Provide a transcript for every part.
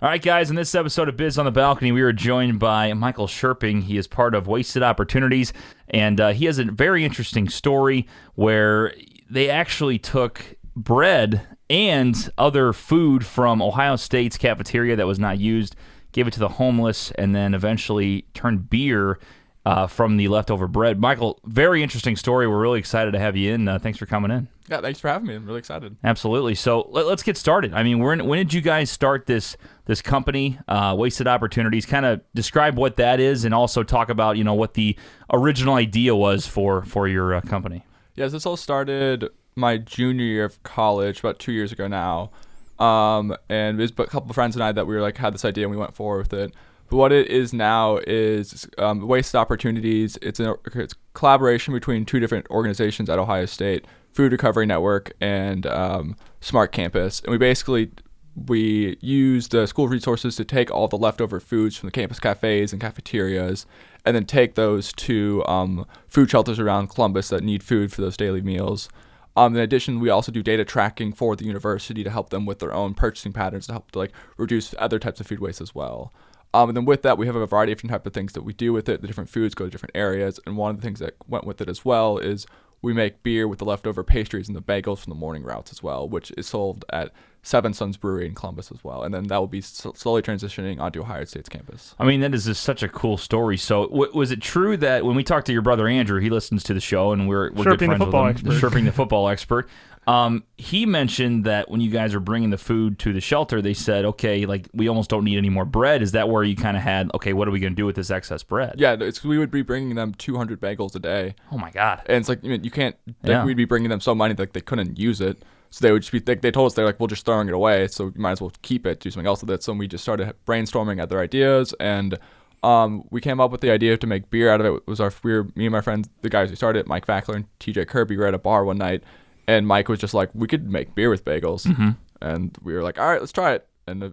All right, guys, in this episode of Biz on the Balcony, we are joined by Michael Scherping. He is part of Wasted Opportunities, and he has a very interesting story where they actually took bread and other food from Ohio State's cafeteria that was not used, gave it to the homeless, and then eventually turned beer from the leftover bread. Michael, very interesting story. We're really excited to have you in. Thanks for coming in. Yeah, thanks for having me. I'm really excited. Absolutely. So let's get started. I mean, when did you guys start this company, Wasted Opportunities? Kind of describe what that is, and also talk about what the original idea was for your company. Yes, this all started my junior year of college, about 2 years ago now. And it was a couple of friends and I that we were had this idea and we went forward with it. But what it is now is Wasted Opportunities. It's a collaboration between two different organizations at Ohio State, Food Recovery Network and Smart Campus. And we use the school resources to take all the leftover foods from the campus cafes and cafeterias and then take those to food shelters around Columbus that need food for those daily meals. In addition, we also do data tracking for the university to help them with their own purchasing patterns to help to reduce other types of food waste as well. And then with that, we have a variety of different types of things that we do with it. The different foods go to different areas. And one of the things that went with it as well is we make beer with the leftover pastries and the bagels from the morning routes as well, which is sold at Seven Sons Brewery in Columbus as well. And then that will be slowly transitioning onto Ohio State's campus. I mean, that is just such a cool story. So was it true that when we talked to your brother Andrew, he listens to the show, and we're good friends with him, Scherping the football expert. He mentioned that when you guys are bringing the food to the shelter, they said, okay, we almost don't need any more bread. Is that where you kind of had, okay, what are we going to do with this excess bread? Yeah, we would be bringing them 200 bagels a day. Oh, my God. And it's you can't, we'd be bringing them so many that they couldn't use it. So they would just be, they told us, they're we're just throwing it away, so you might as well keep it, do something else with it. So we just started brainstorming other ideas, and we came up with the idea to make beer out of it. It was me and my friends, the guys who started it, Mike Fackler and TJ Kirby, were at a bar one night, and Mike was just we could make beer with bagels. Mm-hmm. And we were all right, let's try it. And it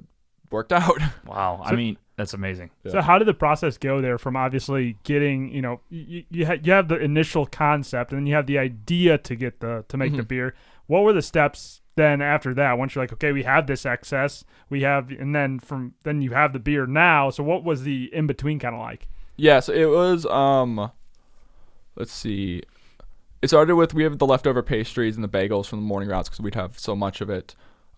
worked out. Wow. I mean, that's amazing. Yeah. So how did the process go there from obviously getting, you have the initial concept and then you have the idea to make mm-hmm. the beer. What were the steps then after that? Once you're okay, we have this excess, and then you have the beer now. So what was the in-between kind of like? Yeah, so it was, let's see. It started with, we have the leftover pastries and the bagels from the morning routes because we'd have so much of it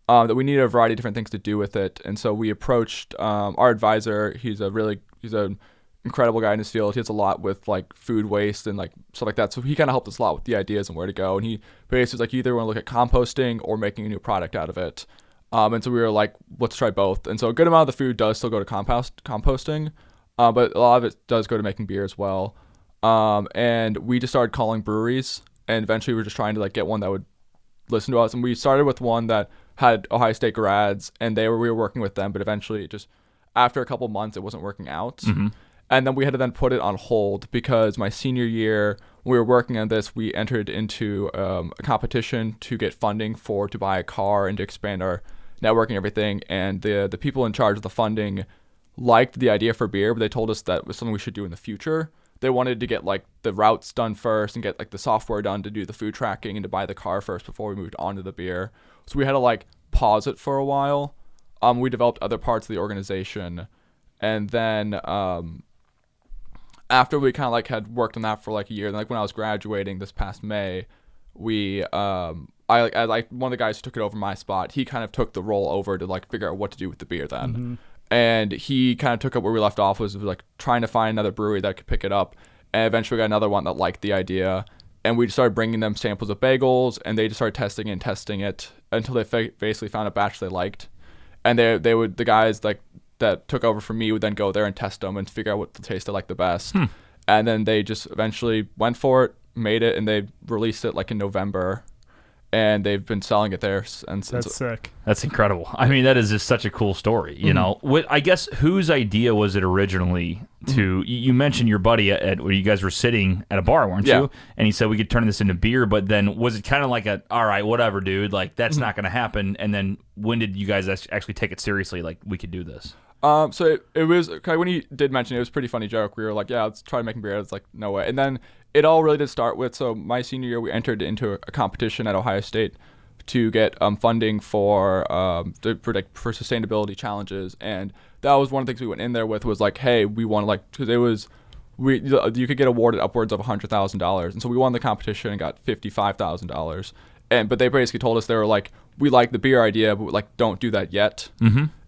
that we needed a variety of different things to do with it. And so we approached our advisor. He's an incredible guy in his field. He has a lot with food waste and stuff like that. So he kind of helped us a lot with the ideas and where to go. And he basically was you either want to look at composting or making a new product out of it. And so we were let's try both. And so a good amount of the food does still go to composting, but a lot of it does go to making beer as well. And we just started calling breweries, and eventually we were just trying to get one that would listen to us. And we started with one that had Ohio State grads, and we were working with them, but eventually just after a couple months it wasn't working out. Mm-hmm. And then we had to then put it on hold because my senior year, when we were working on this, we entered into a competition to get funding to buy a car and to expand our network and everything. And the people in charge of the funding liked the idea for beer, but they told us that was something we should do in the future. They wanted to get the routes done first and get the software done to do the food tracking and to buy the car first before we moved on to the beer. So we had to pause it for a while. We developed other parts of the organization, and then after we kind of had worked on that for a year, and when I was graduating this past May, we one of the guys who took it over my spot, he kind of took the role over to figure out what to do with the beer then. Mm-hmm. And he kind of took up where we left off, was trying to find another brewery that could pick it up. And eventually we got another one that liked the idea. And we just started bringing them samples of bagels, and they just started testing it until they basically found a batch they liked. And the guys that took over from me would then go there and test them and figure out what taste they liked the best. And then they just eventually went for it, made it, and they released it in November. And they've been selling it there since. That's sick. That's incredible. I mean, that is just such a cool story. I guess whose idea was it originally to? You mentioned your buddy at where you guys were sitting at a bar, weren't you? And he said we could turn this into beer. But then was it kind of all right, whatever, dude? That's not going to happen. And then when did you guys actually take it seriously? We could do this. So it was when he did mention it, it was a pretty funny joke. We were yeah, let's try making beer. It's no way. And then it all really did start with, so my senior year, we entered into a competition at Ohio State to get funding for for sustainability challenges, and that was one of the things we went in there with was like, hey, we want to like, because it was you could get awarded upwards of $100,000, and so we won the competition and got $55,000, but they basically told us, they were like, we like the beer idea, but like don't do that yet.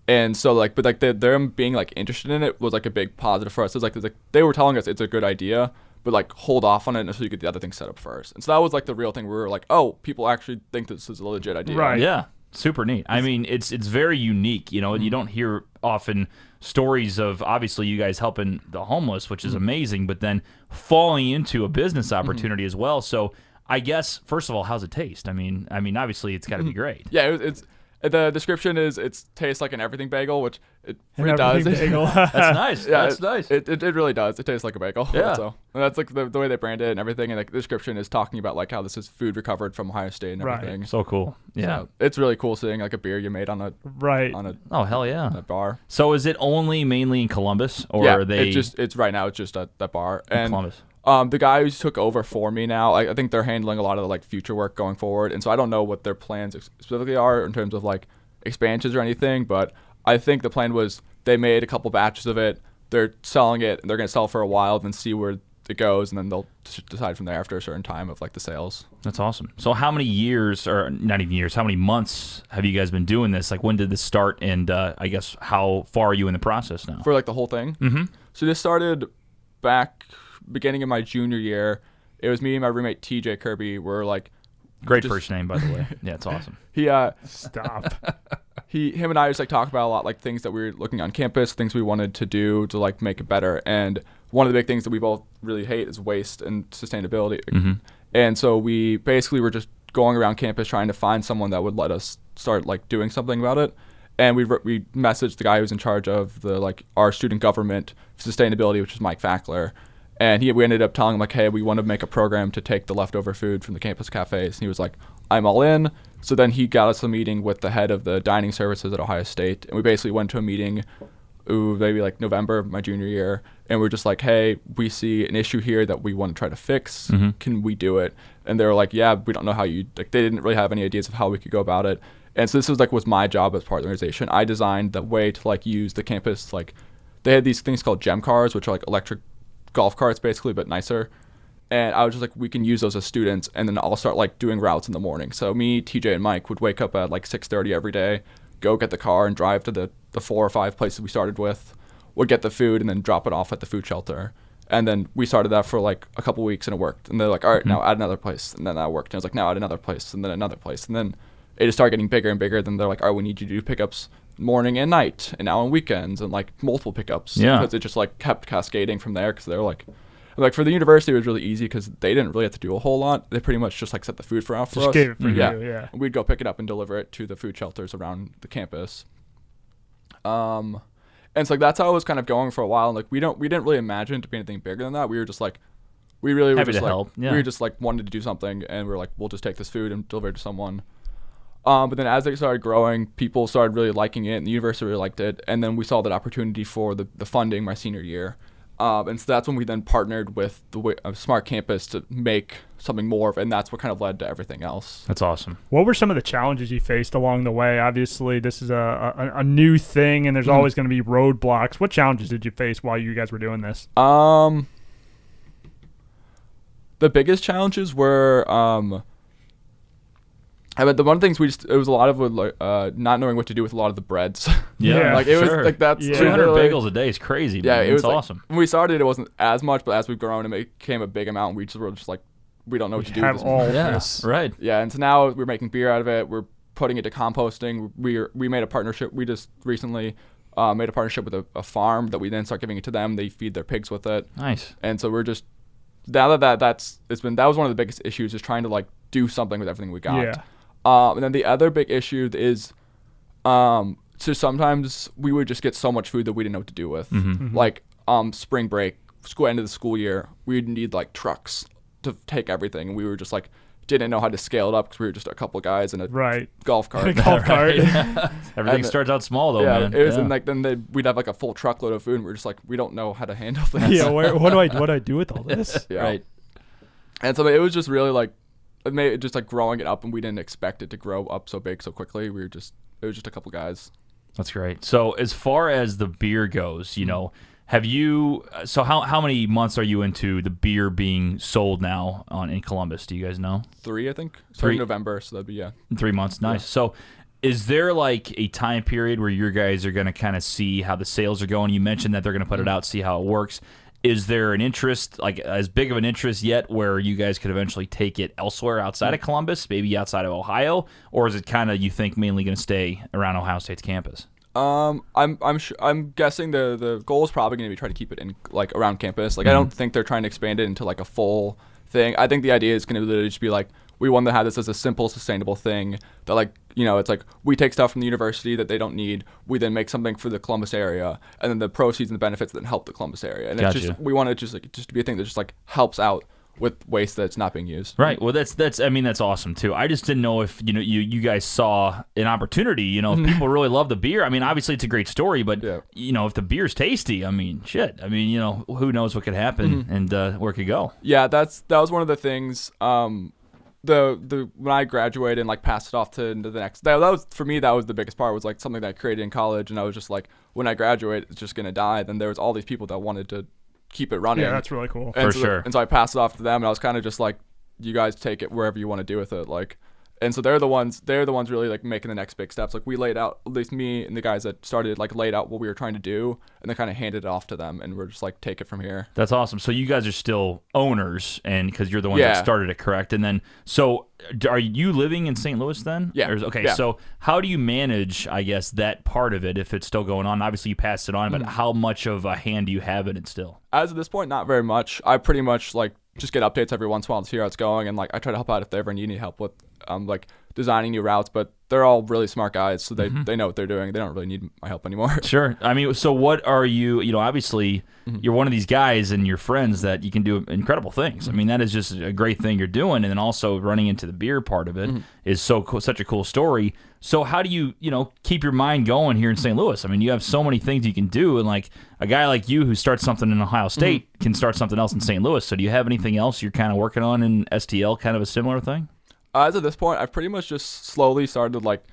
And so like, but like them being like interested in it was like a big positive for us. It's like they were telling us it's a good idea, but like hold off on it until you get the other thing set up first. And so that was like the real thing. We were like, oh, people actually think this is a legit idea. Right. Yeah. Super neat. I mean, it's very unique. You know, you don't hear often stories of obviously you guys helping the homeless, which is amazing, but then falling into a business opportunity as well. So I guess first of all, how's it taste? I mean, obviously it's got to be great. Yeah, it's the description is it tastes like an everything bagel, which it An does. everything bagel. That's nice. Yeah, That's nice. It really does. It tastes like a bagel. Yeah. So and that's like the way they brand it and everything. And like the description is talking about like how this is food recovered from Ohio State and Right. everything. So cool. Yeah. So it's really cool seeing like a beer you made on a Right. Oh hell yeah. bar. So is it only mainly in Columbus, or Yeah, are they it's right now. It's just at that bar. in And Columbus? the guy who's took over for me now, I think they're handling a lot of the like future work going forward. And so I don't know what their plans specifically are in terms of like expansions or anything, but I think the plan was they made a couple batches of it, they're selling it, and they're going to sell for a while, then see where it goes, and then they'll decide from there after a certain time of like the sales. That's awesome. So how many years, or not even years, how many months have you guys been doing this? Like when did this start, and I guess how far are you in the process now? For like the whole thing. So this started back beginning of my junior year. It was me and my roommate TJ Kirby were like, Great first name, by the way. Yeah, it's awesome. Stop. him and I just like talk about a lot like things that we were looking on campus, things we wanted to do to like make it better. And one of the big things that we both really hate is waste and sustainability. And so we basically were just going around campus trying to find someone that would let us start like doing something about it. And we messaged the guy who's in charge of the like our student government sustainability, which is Mike Fackler. And we ended up telling him like, hey, we want to make a program to take the leftover food from the campus cafes. And he was like, I'm all in. So then he got us a meeting with the head of the dining services at Ohio State. And we basically went to a meeting, maybe like November, my junior year. And we're just like, hey, we see an issue here that we want to try to fix. Can we do it? And they were like, yeah, we don't know how you, like, they didn't really have any ideas of how we could go about it. And so this was my job as part of the organization. I designed the way to like use the campus. Like they had these things called gem cars, which are like electric golf carts basically, but nicer. And I was just like, we can use those as students, and then I'll start like doing routes in the morning. So me, TJ, and Mike would wake up at like 6:30 every day, go get the car and drive to the 4 or 5 places we started with, would get the food and then drop it off at the food shelter. And then we started that for like a couple weeks and it worked. And they're like, all right, now add another place. And then that worked. And I was like, now add another place, and then another place. And then it just started getting bigger and bigger. Then they're like, all right, we need you to do pickups morning and night, and now on weekends, and like multiple pickups. Yeah. Because it just like kept cascading from there. Because they're like for the university, it was really easy because they didn't really have to do a whole lot. They pretty much just like set the food for us. Just gave it for you, yeah. yeah. And we'd go pick it up and deliver it to the food shelters around the campus. And so like that's how it was kind of going for a while. And like we didn't really imagine it to be anything bigger than that. We were just like, we really were Happy just to like, help. Yeah. we were just like wanted to do something, and we were like, we'll just take this food and deliver it to someone. But then as they started growing, people started really liking it, and the university really liked it. And then we saw that opportunity for the funding my senior year. And so that's when we then partnered with the Smart Campus to make something more of it, and that's what kind of led to everything else. That's awesome. What were some of the challenges you faced along the way? Obviously, this is a new thing, and there's always going to be roadblocks. What challenges did you face while you guys were doing this? The biggest challenges were I mean, the one things it was a lot of like not knowing what to do with a lot of the breads. Yeah, like it sure. was like that's 200 bagels a day is crazy. Yeah, Man. it was It's awesome. Like, when we started, it wasn't as much, but as we've grown, it became a big amount. We just were just like, we don't know what to do with Have this. all Yeah, this. right. Yeah, and so now we're making beer out of it. We're putting it to composting. We made a partnership. We just recently made a partnership with a farm that we then start giving it to them. They feed their pigs with it. Nice. And so we're just now that was one of the biggest issues, is trying to like do something with everything we got. Yeah. And then the other big issue is, so sometimes we would just get so much food that we didn't know what to do with. Like spring break, end of the school year, we'd need like trucks to take everything, and we were just like didn't know how to scale it up because we were just a couple guys in a golf cart. Golf cart. Everything starts out small though, Yeah, man. it was, and like then we'd have like a full truckload of food, and we're just like, we don't know how to handle this. Yeah, what do I do with all this? Yeah. Right. And so it was just really like just like growing it up, and we didn't expect it to grow up so big so quickly. It was just a couple guys. That's great. So as far as the beer goes, have you? So how many months are you into the beer being sold now in Columbus? Do you guys know? 3, I think. 3 November, so that'd be 3 months. Nice. Yeah. So is there like a time period where your guys are going to kind of see how the sales are going? You mentioned that they're going to put it out, see how it works. Is there an interest, like as big of an interest yet, where you guys could eventually take it elsewhere outside of Columbus, maybe outside of Ohio, or is it kind of, you think, mainly going to stay around Ohio State's campus? I'm guessing the goal is probably going to be try to keep it in like around campus. Like I don't think they're trying to expand it into like a full thing. I think the idea is going to literally just be like, we want to have this as a simple, sustainable thing that like, it's like we take stuff from the university that they don't need. We then make something for the Columbus area, and then the proceeds and the benefits then help the Columbus area. And Gotcha. It's just, we want it just to be a thing that just like helps out with waste that's not being used. Right. Well, that's awesome too. I just didn't know if you guys saw an opportunity. If people really love the beer. I mean, obviously it's a great story, but if the beer's tasty, I mean, shit. I mean, who knows what could happen and where it could go. Yeah, that was one of the things. The when I graduated and like passed it off to the next, that was for me, that was the biggest part, was like something that I created in college, and I was just like, when I graduate, it's just gonna die. Then there was all these people that wanted to keep it running. Yeah, that's really cool. For sure. And so I passed it off to them, and I was kind of just like, you guys take it wherever you want to do with it, like. And so they're the ones really like making the next big steps. Like we laid out, at least me and the guys that started, like laid out what we were trying to do, and then kind of handed it off to them, and we're just like, take it from here. That's awesome. So you guys are still owners, and because you're the ones that started it, correct? And then, so are you living in St. Louis then? Yeah. Okay. Yeah. So how do you manage, I guess, that part of it if it's still going on? Obviously you passed it on, but how much of a hand do you have in it still? As of this point, not very much. I pretty much like just get updates every once in a while to see how it's going, and like I try to help out if they ever need any help with like designing new routes, but they're all really smart guys, so they know what they're doing. They don't really need my help anymore. Sure. I mean, so what are you, obviously you're one of these guys and your friends that you can do incredible things. I mean, that is just a great thing you're doing, and then also running into the beer part of it is so cool, such a cool story. So how do you, keep your mind going here in St. Louis? I mean, you have so many things you can do, and like a guy like you who starts something in Ohio State can start something else in St. Louis. So do you have anything else you're kind of working on in STL, kind of a similar thing? As of this point, I've pretty much just slowly started to like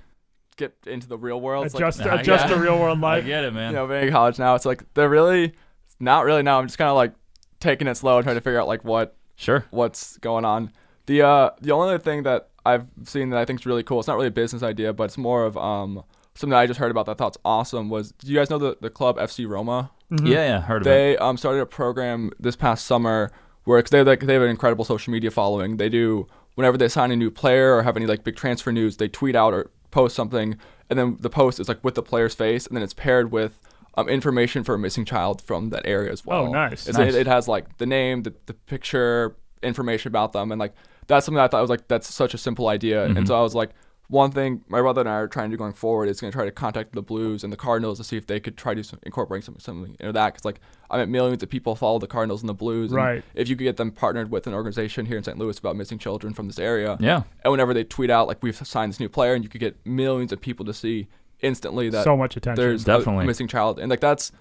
get into the real world. Adjust to real world life. I get it, man. Being in college now, it's like they're really not really now. I'm just kind of like taking it slow and trying to figure out like what's going on. The only other thing that I've seen that I think is really cool, it's not really a business idea, but it's more of something that I just heard about that I thought's awesome, was, do you guys know the club FC Roma? Yeah, heard of it. They started a program this past summer where, cause they have an incredible social media following. They do, whenever they sign a new player or have any like big transfer news, they tweet out or post something, and then the post is like with the player's face, and then it's paired with information for a missing child from that area as well. Oh, nice. It has like the name, the picture, information about them, and like that's something that I thought was like, that's such a simple idea. And so I was like, one thing my brother and I are trying to do going forward is going to try to contact the Blues and the Cardinals to see if they could try to incorporate something into that, because like millions of people follow the Cardinals and the Blues, right? And if you could get them partnered with an organization here in St. Louis about missing children from this area, and whenever they tweet out like, we've signed this new player, and you could get millions of people to see instantly that so much attention, there's definitely a missing child, and like that's,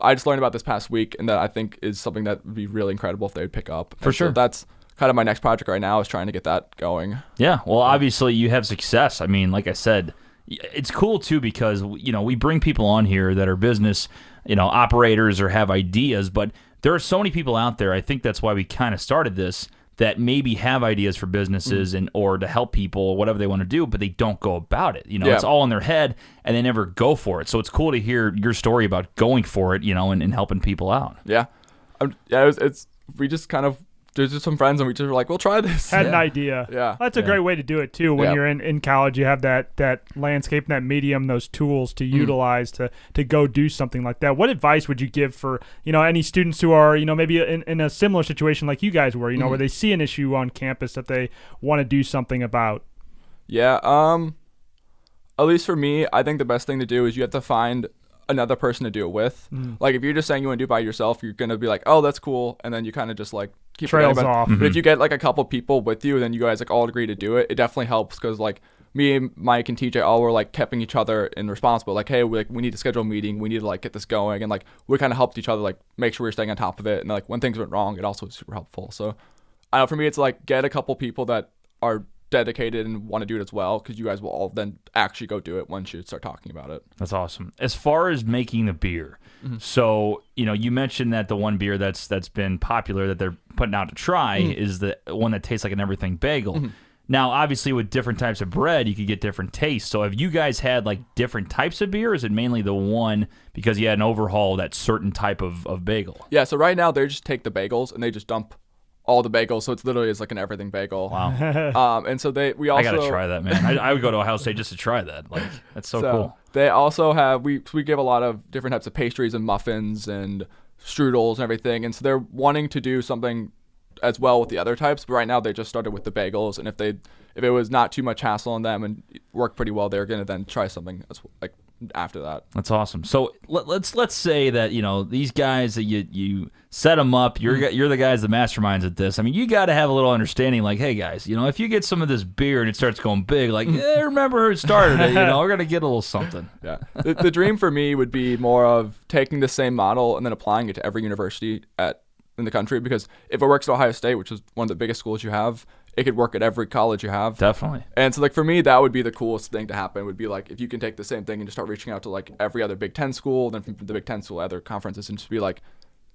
I just learned about this past week, and that I think is something that would be really incredible if they would pick up. For sure. So that's kind of my next project right now, is trying to get that going. Yeah, well, obviously you have success. I mean, like I said, it's cool too, because we bring people on here that are business, operators or have ideas, but there are so many people out there. I think that's why we kind of started this, that maybe have ideas for businesses and or to help people, whatever they want to do, but they don't go about it. It's all in their head and they never go for it. So it's cool to hear your story about going for it, and helping people out. Yeah, we just kind of, there's just some friends, and we just were like, we'll try this. Had an idea. Yeah. That's a great way to do it too. When you're in college, you have that landscape and that medium, those tools to utilize to go do something like that. What advice would you give for, any students who are, maybe in a similar situation like you guys were, where they see an issue on campus that they want to do something about? Yeah. At least for me, I think the best thing to do is you have to find another person to do it with. Like if you're just saying you want to do it by yourself, you're going to be like, oh, that's cool. And then you kind of just like keep trails off. But if you get like a couple people with you, then you guys like all agree to do it. It definitely helps, because like me and Mike and TJ all were like keeping each other in responsible. Like, hey, we need to schedule a meeting. We need to like get this going. And like we kind of helped each other like make sure we're staying on top of it. And like when things went wrong, it also was super helpful. So I know for me, it's like get a couple people that are dedicated and want to do it as well, because you guys will all then actually go do it once you start talking about it. That's awesome. As far as making the beer, so you mentioned that the one beer that's been popular that they're putting out to try is the one that tastes like an everything bagel. Now, obviously, with different types of bread, you could get different tastes. So have you guys had like different types of beer, or is it mainly the one because you had an overhaul of that certain type of bagel? Yeah, so right now they just take the bagels and they just dump all the bagels, so it's literally like an everything bagel. Wow. And so we also... I got to try that, man. I would go to Ohio State just to try that. Like, that's so cool. They also have... We give a lot of different types of pastries and muffins and strudels and everything, and so they're wanting to do something as well with the other types, but right now they just started with the bagels, and if it was not too much hassle on them and worked pretty well, they're going to then try something like after that. That's awesome. So let's say that these guys that you set them up, you're the guys, the masterminds at this. I mean, you got to have a little understanding, like, hey guys, if you get some of this beer and it starts going big, like, remember who started it? We're gonna get a little something. Yeah. The dream for me would be more of taking the same model and then applying it to every university in the country, because if it works at Ohio State, which is one of the biggest schools you have, it could work at every college you have. Definitely. And so, like, for me, that would be the coolest thing to happen, would be, like, if you can take the same thing and just start reaching out to, like, every other Big Ten school, then from the Big Ten school, other conferences, and just be like,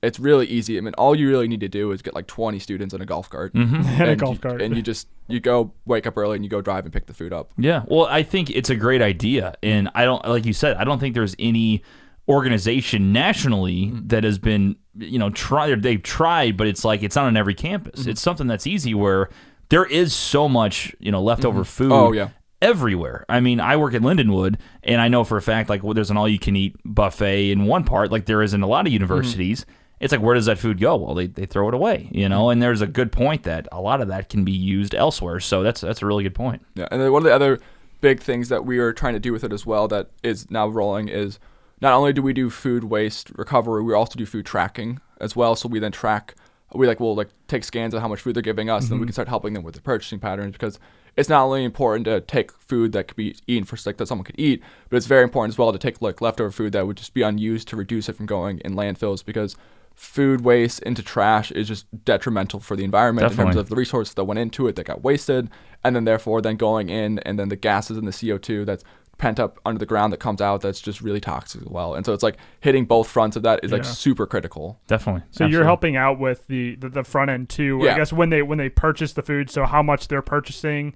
it's really easy. I mean, all you really need to do is get, like, 20 students in a golf cart. And you go wake up early and you go drive and pick the food up. Yeah. Well, I think it's a great idea. And like you said, I don't think there's any organization nationally that has been, they've tried, but it's like, it's not on every campus. It's something that's easy, where there is so much, leftover food everywhere. I mean, I work at Lindenwood, and I know for a fact, like, there's an all-you-can-eat buffet in one part, like there is in a lot of universities. It's like, where does that food go? Well, they throw it away, and there's a good point that a lot of that can be used elsewhere. So that's a really good point. Yeah, and then one of the other big things that we are trying to do with it as well that is now rolling is, not only do we do food waste recovery, we also do food tracking as well. So we then track, we'll take scans of how much food they're giving us, and then we can start helping them with their purchasing patterns, because it's not only important to take food that could be eaten for that someone could eat, but it's very important as well to take like leftover food that would just be unused to reduce it from going in landfills, because food waste into trash is just detrimental for the environment. Definitely. In terms of the resources that went into it that got wasted, and then therefore then going in, and then the gases and the CO2 that's pent up under the ground that comes out, that's just really toxic as well. And so it's like hitting both fronts of that is like super critical. Definitely. So you're helping out with the front end too. I guess when they purchase the food, so how much they're purchasing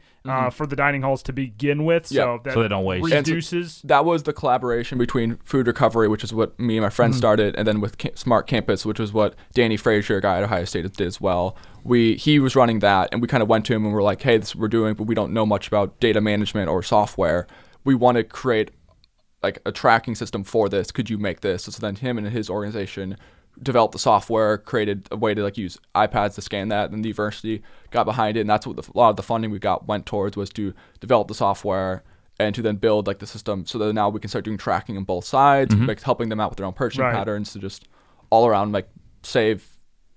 for the dining halls to begin with, so that so they don't waste. reduces. So that was the collaboration between Food Recovery, which is what me and my friend started, and then with Smart Campus, which was what Danny Frazier, a guy at Ohio State, did as well. He was running that, and we kind of went to him and we're like, hey, this is what we're doing, but we don't know much about data management or software. We want to create like a tracking system for this. Could you make this? So then him and his organization developed the software, created a way to like use iPads to scan that, and the university got behind it, and that's what a lot of the funding we got went towards, was to develop the software and to then build like the system, so that now we can start doing tracking on both sides, like helping them out with their own purchasing patterns, to just all around like save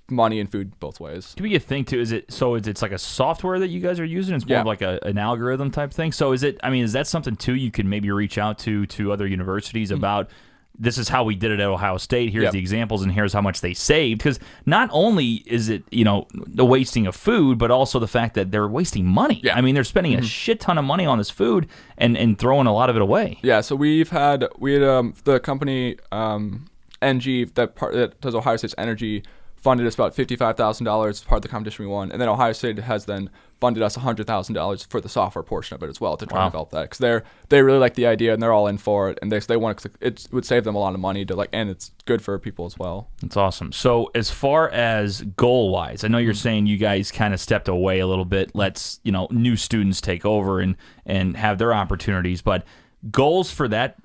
money and food both ways. Can we get think too? It's like a software that you guys are using? It's more of like an algorithm type thing. So is that something too you can maybe reach out to other universities about? This is how we did it at Ohio State. Here's the examples, and here's how much they saved. Because not only is it the wasting of food, but also the fact that they're wasting money. I mean, they're spending a shit ton of money on this food and throwing a lot of it away. Yeah. So we had the company NG that does Ohio State's energy funded us about $55,000 as part of the competition we won, and then Ohio State has then funded us $100,000 for the software portion of it as well, to try and develop that, because they really like the idea and they're all in for it, and they want to, it would save them a lot of money and it's good for people as well. That's awesome. So as far as goal wise, I know you're saying you guys kind of stepped away a little bit, let's new students take over and have their opportunities, but goals for that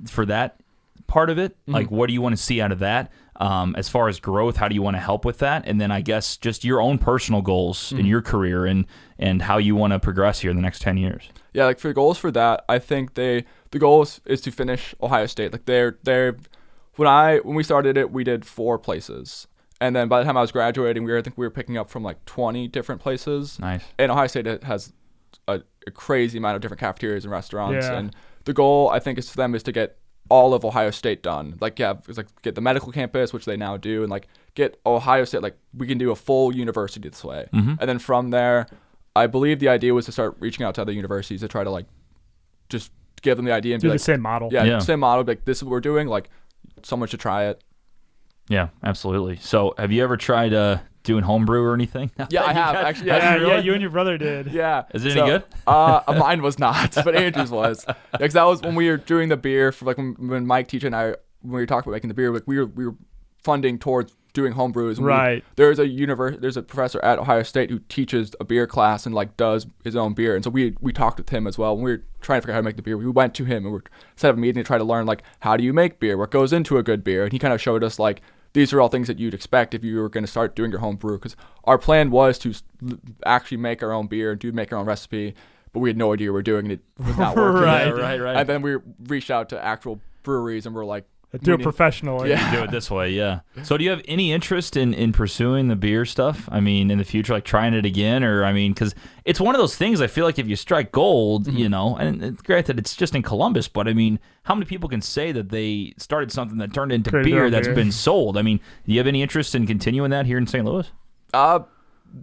part of it, like what do you want to see out of that? As far as growth, how do you want to help with that? And then I guess just your own personal goals in your career and how you want to progress here in the next 10 years. Yeah, like for goals for that, I think the goal is to finish Ohio State. Like when we started it, we did 4 places. And then by the time I was graduating, I think we were picking up from like 20 different places. Nice. And Ohio State has a crazy amount of different cafeterias and restaurants. Yeah. And the goal, I think, is for them is to get all of Ohio State done. It's like get the medical campus, which they now do, and like get Ohio State, like we can do a full university this way. And then from there, I believe the idea was to start reaching out to other universities to try to like just give them the idea and Do be the like, same model. yeah, same model. Like, this is what we're doing. Like, someone should try it. Yeah, absolutely. So, have you ever tried doing homebrew or anything? Yeah, I have actually. Yeah, you and your brother did. Yeah. Is it any good? Mine was not, but Andrew's was. Because that was when we were doing the beer for like when Mike, teacher, and I, when we were talking about making the beer, like we were funding towards doing home brews. And Right. there's a professor at Ohio State who teaches a beer class and like does his own beer. And so we talked with him as well. When we were trying to figure out how to make the beer, we went to him and we set up a meeting to try to learn like, how do you make beer? What goes into a good beer? And he kind of showed us like, these are all things that you'd expect if you were going to start doing your home brew. Because our plan was to actually make our own beer and make our own recipe, but we had no idea what we were doing and it was not working. Right. And then we reached out to actual breweries and we're like, Do it professionally. Yeah. Do it this way, yeah. So do you have any interest in pursuing the beer stuff? I mean, in the future, like trying it again? Or, I mean, because it's one of those things, I feel like if you strike gold, you know, and granted, it's just in Columbus, but I mean, how many people can say that they started something that turned into beer that's been sold? I mean, do you have any interest in continuing that here in St. Louis?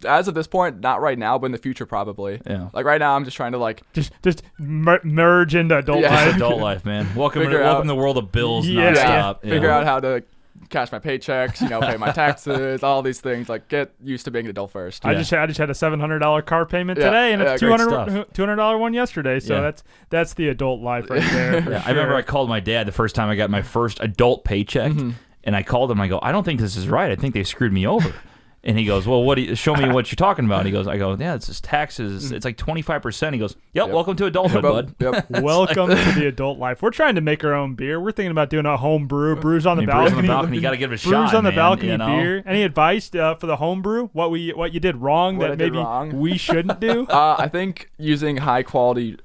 As of this point, not right now, but in the future, probably. Yeah. Like right now, I'm just trying to like just merge into adult life. Adult life, man. Welcome to the world of bills Yeah. nonstop. Figure out how to cash my paychecks, you know, pay my taxes, all these things. Like, get used to being an adult first. I just had a $700 car payment today, and it's $200 one yesterday. So that's the adult life right there. Yeah, I remember I called my dad the first time I got my first adult paycheck, and I called him. I go, I don't think this is right. I think they screwed me over. And he goes, well, show me what you're talking about. He goes, yeah, it's just taxes. It's like 25%. He goes, yep. Welcome to adulthood, bud. Yep. Welcome to the adult life. We're trying to make our own beer. We're thinking about doing a home brew, brews on the balcony. Brews on the balcony, you got to give it a shot, Brews on the man, balcony you know? beer. Any advice for the home brew? What you did wrong What that I did maybe wrong? we shouldn't do? I think using high quality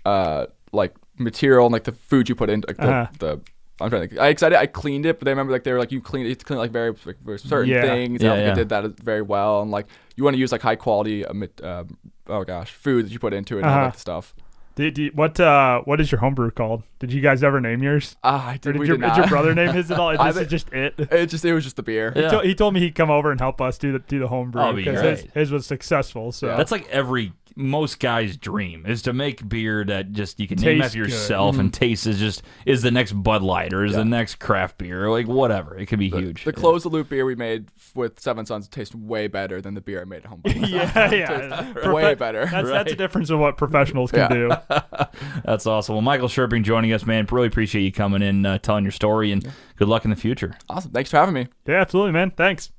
like material and like the food you put in, like the I'm trying to think. I cleaned it, but they remember like they were like, you clean it to clean like very certain things. And I did that very well, and like you want to use like high quality food that you put into it and all that stuff. What is your homebrew called? Did you guys ever name yours? Did your brother name his at all? This is just it. It was just the beer. Yeah. He told me he'd come over and help us do the homebrew because his was successful. So that's like most guys' dream is to make beer that just you can name after yourself and taste is the next Bud Light or is the next craft beer or like whatever. It could be huge. The Close the Loop beer we made with Seven Sons tastes way better than the beer I made at home. Way better. That's a difference of what professionals can do. That's awesome. Well, Michael Scherping joining us, man. Really appreciate you coming in, telling your story, and good luck in the future. Awesome. Thanks for having me. Yeah, absolutely, man. Thanks.